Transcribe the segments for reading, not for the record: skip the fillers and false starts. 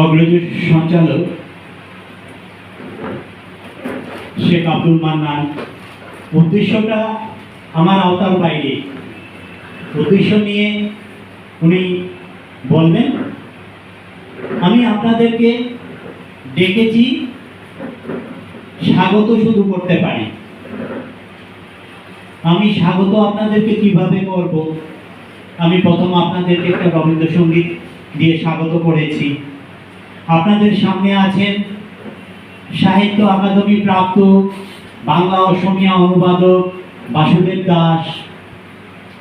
অগ্রজ সঞ্চালক শেখ আব্দুল মান্নান। উদ্দেশ্যটা আমার আওতার বাইরে, উদ্দেশ্য নিয়ে উনি বলবেন। আমি আপনাদেরকে ডেকেছি স্বাগত শুধু করতে পারি। আমি স্বাগত আপনাদেরকে কিভাবে করব? আমি প্রথম আপনাদেরকে একটা রবীন্দ্রসঙ্গীত দিয়ে স্বাগত করেছি। আপনাদের সামনে আছেন সাহিত্য আকাদেমি প্রাপ্ত বাংলা অসমীয়া অনুবাদক বাসুদেব দাস,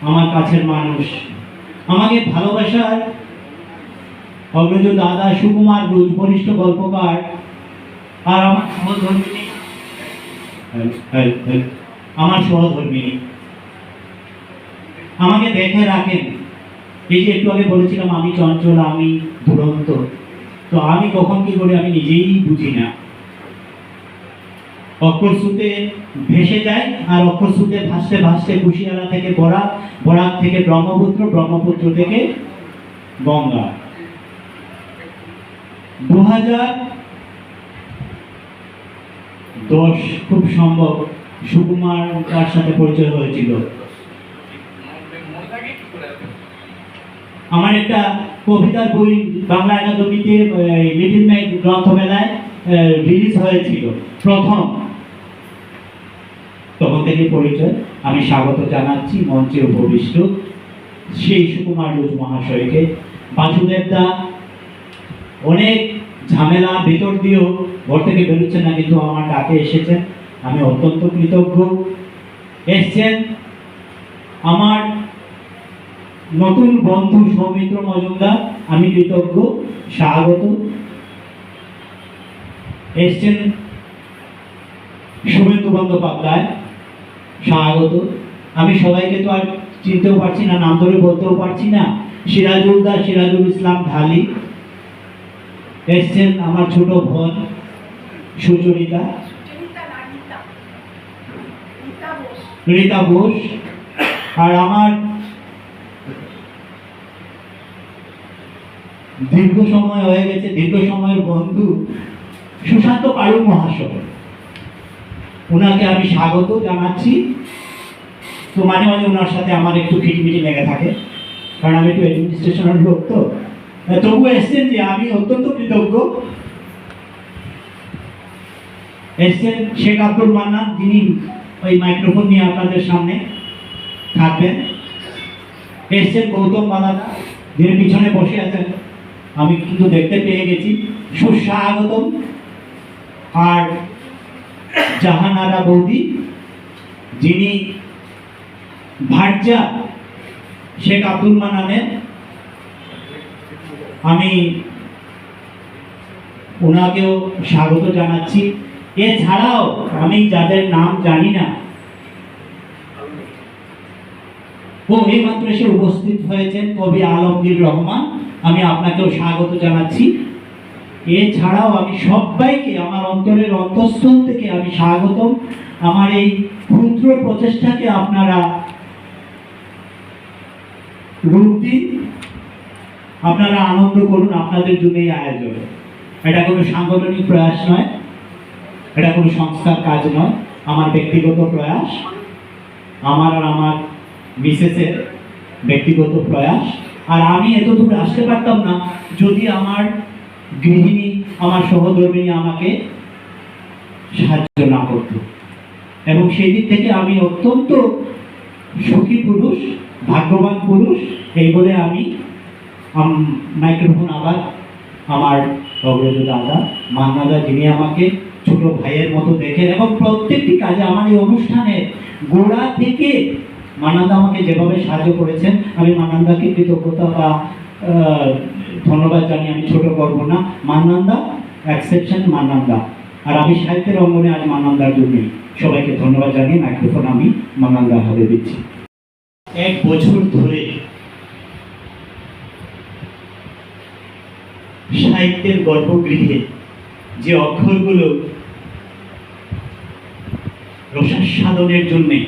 আমার কাছের মানুষ, আমাকে ভালোবাসার অগ্রজ দাদা সুকুমার রুজ, বরিষ্ঠ গল্পকার, আর আমার সহধর্মিনী আমাকে দেখে রাখেন। এই যে একটু আগে বলেছিলাম আমি চঞ্চল, আমি দুরন্ত, তো আমি কখন কি করি আমি নিজেই বুঝি না। অক্ষরসূত্রে ভেসে যায়, আর অক্ষরসূত্রে ভাসতে ভাসতে কুশিয়ারা থেকে বরাক, বরাক থেকে ব্রহ্মপুত্র, ব্রহ্মপুত্র থেকে গঙ্গা। 2010 খুব সম্ভব সুকুমার তার সাথে পরিচয় হয়েছিল। আমার একটা কবিতার বই বাংলা একাডেমিতে লিটিল ম্যাগ গ্রন্থমেলায় রিলিজ হয়েছিল প্রথম, তখন থেকে পরিচয়। আমি স্বাগত জানাচ্ছি মঞ্চে উপবিষ্ট সেই সুকুমার রুজ মহাশয়কে। বাসুদেব দা অনেক ঝামেলা ভেতর দিয়েও ঘর থেকে বেরোচ্ছেন না, কিন্তু আমার ডাকে এসেছেন, আমি অত্যন্ত কৃতজ্ঞ। এসছেন আমার নতুন বন্ধু সৌমিত্র মজুমদার, আমি কৃতজ্ঞ, স্বাগত। এসছেন শুভেন্দু বন্দ্যোপাধ্যায়, স্বাগত। আমি সবাইকে তো আর চিনতেও পারছি না, নাম ধরে বলতেও পারছি না। সিরাজুল দা, সিরাজুল ইসলাম ঢালি এসছেন, আমার ছোট বোন সুচরিতা, রীতা বোস, আর আমার দীর্ঘ সময় হয়ে গেছে, দীর্ঘ সময়ের বন্ধু সুশান্ত পারু মহাশয়, ওনাকে আমি স্বাগত জানাচ্ছি। তো মাঝে মাঝে ওনার সাথে আমার একটু খিটমিটি লেগে থাকে, কারণ আমি একটু অ্যাডমিনিস্ট্রেশনের লোক, তো তবু এসছেন যে আমি অত্যন্ত কৃতজ্ঞ। এসছেন শেখ আব্দুল মান্নান, যিনি ওই মাইক্রোফোন নিয়ে আপনাদের সামনে থাকবেন। এসছেন গৌতম বালাদা, যিনি পিছনে বসে আছেন, আমি কিন্তু দেখতে পেয়ে গেছি, সুস্বাগতম। আর জাহানারা বৌদি, যিনি ভার্যা শেখ আব্দুল মান্নানের, আমি ওনাকেও স্বাগত জানাচ্ছি। এছাড়াও আমি যাদের নাম জানি না, ও এইমাত্র এসে উপস্থিত হয়েছেন কবি আলমগীর রহমান, আমি আপনাকেও স্বাগত জানাচ্ছি। এছাড়াও আমি সবাইকে আমার অন্তরের অন্তঃস্থল থেকে আমি স্বাগতম। আমার এই ক্ষুদ্র প্রচেষ্টাকে আপনারা রূপ দিন, আপনারা আনন্দ করুন, আপনাদের জন্য এই আয়োজন। এটা কোনো সাংগঠনিক প্রয়াস নয়, এটা কোনো সংস্থার কাজ নয়, আমার ব্যক্তিগত প্রয়াস, আমার আর আমার মিসেসের ব্যক্তিগত প্রয়াস। আর আমি এতদূর আসতে পারতাম না যদি আমার গৃহিণী, আমার সহধর্মিণী আমাকে সাহায্য না করত। এবং সেই দিক থেকে আমি অত্যন্ত সুখী পুরুষ, ভাগ্যবান পুরুষ, এই বলে আমি মাইক্রোফোন আবার আমার অগ্রজ দাদা মান্নাদা, যিনি আমাকে ছোট ভাইয়ের মতো দেখেন এবং প্রত্যেকটি কাজে আমার এই অনুষ্ঠানের গোড়া থেকে মান্নাদা আমাকে যেভাবে সাহায্য করেছেন, আমি মান্নাদাকে কৃতজ্ঞতা বা ধন্যবাদ জানিয়ে আমি ছোট করব না। মান্নাদা এক্সেপশন, মান্নাদা। আর আমি সাহিত্যের অঙ্গনে আজ মান্নাদার জন্যই সবাইকে ধন্যবাদ জানিয়ে মাইক্রোফোন আমি মান্নাদার হাতে দিচ্ছি। 1 বছর ধরে সাহিত্যের গর্ভগৃহে যে অক্ষরগুলো রসাস্বাদনের জন্যে,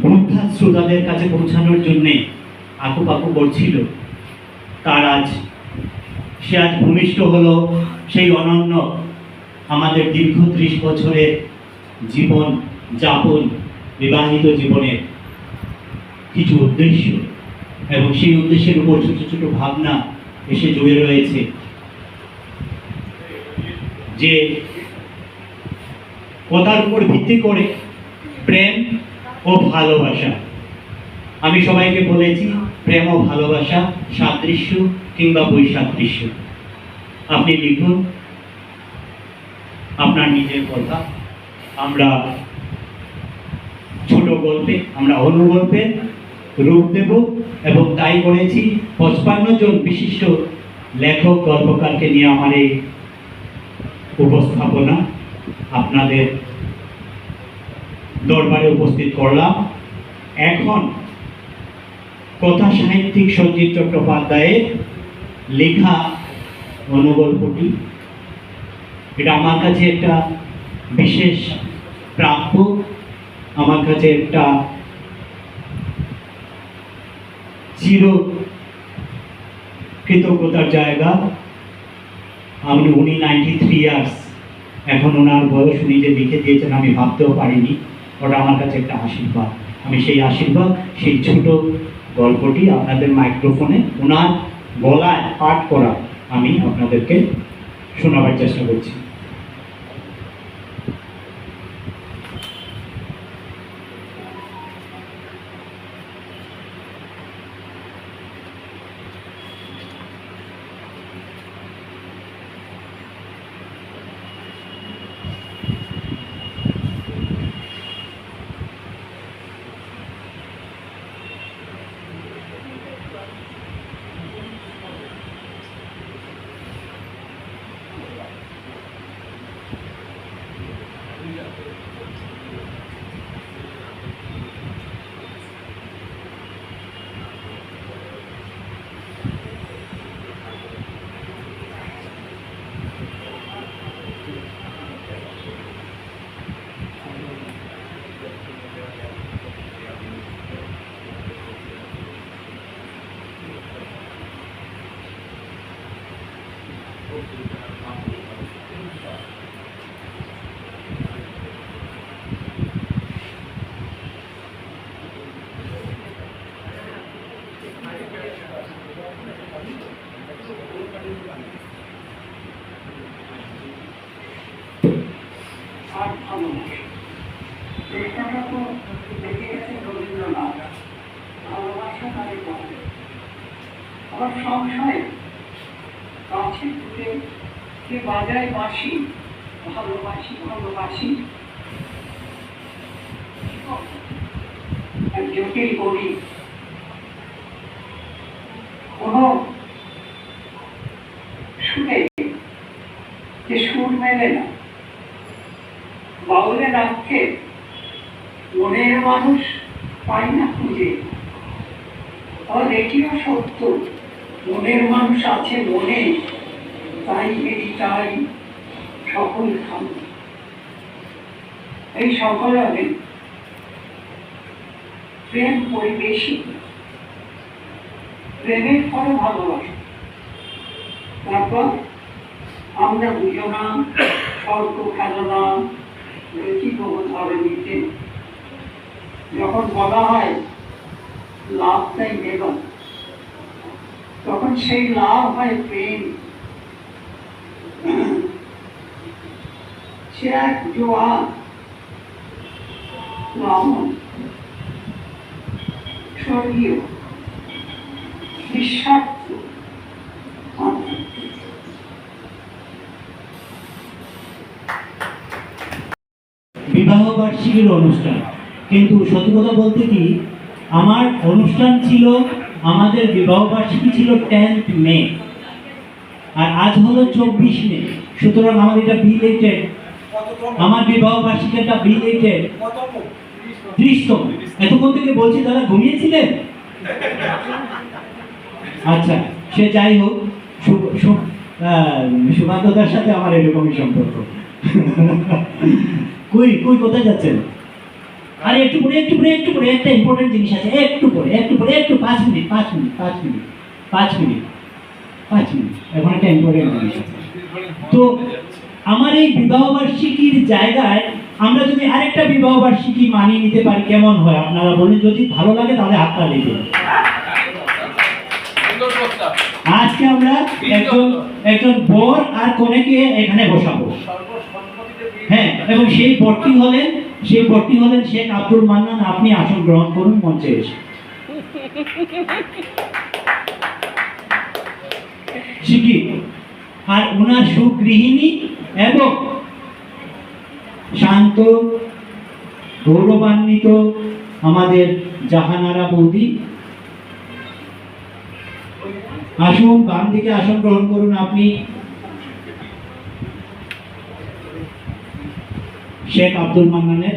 বুদ্ধা শ্রোতাদের কাছে পৌঁছানোর জন্যে আকুপাকু করছিল, তার আজ সে আজ ভূমিষ্ঠ হলো সেই অনন্য আমাদের দীর্ঘ 30 বছরের জীবন যাপন, বিবাহিত জীবনের কিছু উদ্দেশ্য, এবং সেই উদ্দেশ্যের উপর ছোট ছোট ভাবনা এসে জুড়ে রয়েছে। যে কথার উপর ভিত্তি করে প্রেম ও ভালোবাসা, আমি সবাইকে বলেছি প্রেম ও ভালোবাসা সাদৃশ্য কিংবা বৈসাদৃশ্য। আপনি লিখুন আপনার নিজের কথা, আমরা ছোট গল্পে, আমরা অনুগল্পে রূপ দেব, এবং তাই করেছি। 55 জন বিশিষ্ট লেখক গল্পকারকে নিয়ে আমার এই উপস্থাপনা আপনাদের দরবারে উপস্থিত করলাম। এখন কথা সাহিত্যিক সঞ্জীব চট্টোপাধ্যায়ের লেখা অনুগল্পটি, এটা আমার কাছে একটা বিশেষ প্রাপ্য, আমার কাছে একটা চির কৃতজ্ঞতার জায়গা। উনি 93 ইয়ার্স, এখন ওনার বয়স উনি যে লিখে দিয়েছেন আমি ভাবতেও পারিনি। ওটা আমার কাছে একটা আশীর্বাদ। আমি সেই আশীর্বাদ, সেই ছোট গল্পটি আপনাদের মাইক্রোফোনে ওনার গলায় পাঠ করা আমি আপনাদেরকে শোনাবার চেষ্টা করছি। আমার সংশয় কাছে ঘুরে কে বাজায় বাঁশি, ভালোবাসি ভালোবাসি, এক জটিল কবি। কোন সুরে যে সুর মেলে না, বাউলে রাখতে মনের মানুষ পাই না খুঁজে। আর এটিও সত্য, মনের মানুষ আছে মনে, তাই এটি তাই সকল খান। এই সকল হবে প্রেম পরিবেশিত, প্রেমের ফলে ভালোবাসা। তারপর আমরা দুজনা স্বর্গ খেলনা রচিকব ধরণীতে। যখন বলা হয় লাভ তাই নেবার, তখন সেই লাভ হয় প্রেম। সে এক জোয়ার রামন, স্বর্গীয় নিঃস্বার্থ বিবাহ বার্ষিকীর অনুষ্ঠান। কিন্তু সত্যি কথা বলতে কি, আমার অনুষ্ঠান ছিল, আমাদের বিবাহ বার্ষিকী ছিল 10th মে, আর আজ হলো 24 মে। সুতরাং আমাদের এটা বিলেটেড, আমার বিবাহ বার্ষিকীটা বিলেটেড 30তম। এতক্ষণ থেকে বলছি দাদা ঘুমিয়েছিলেন? আচ্ছা, সে যাই হোক, সুকান্তদার সাথে আমার এরকমই সম্পর্ক। কই কই কোথায় যাচ্ছেন? আরে একটু পরে একটা ইম্পর্টেন্ট জিনিস আছে, একটু পরে 5 মিনিট। 5 মিনিট, এখন একটা ইম্পর্টেন্ট জিনিস আছে। তো আমার এই বিবাহ বার্ষিকীর জায়গায় আমরা যদি আরেকটা বিবাহ বার্ষিকী মানিয়ে নিতে পারি কেমন হয় আপনারা বলেন, যদি ভালো লাগে তাহলে হাতটা দিবেন। আজকে আমরা একজন বর আর কনেকে এখানে বসাবো, হ্যাঁ, এবং সেই বরটি হলেন শেখ আব্দুল মান্নান। আপনি আসন গ্রহণ করুন মঞ্চে এসে। শিক্ষিত আর ওনার সুগৃহিণী এবং শান্ত গৌরবান্বিত আমাদের জাহানারা বৌদি, আসুন বাম দিকে আসন গ্রহণ করুন। আপনি শেখ আব্দুল মান্নানের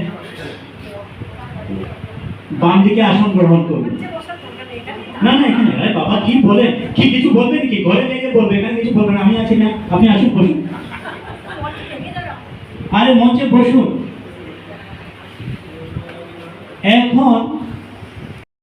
বাম দিকে আসন গ্রহণ করুন। না না, এখানে আরে বাবা কি বলেন, কি কিছু বলবেন কি? ঘরে থেকে বলবে, এখানে কিছু বলবেন, আমি আছি না। আপনি আসুন, বসুন, আরে মঞ্চে বসুন। এখন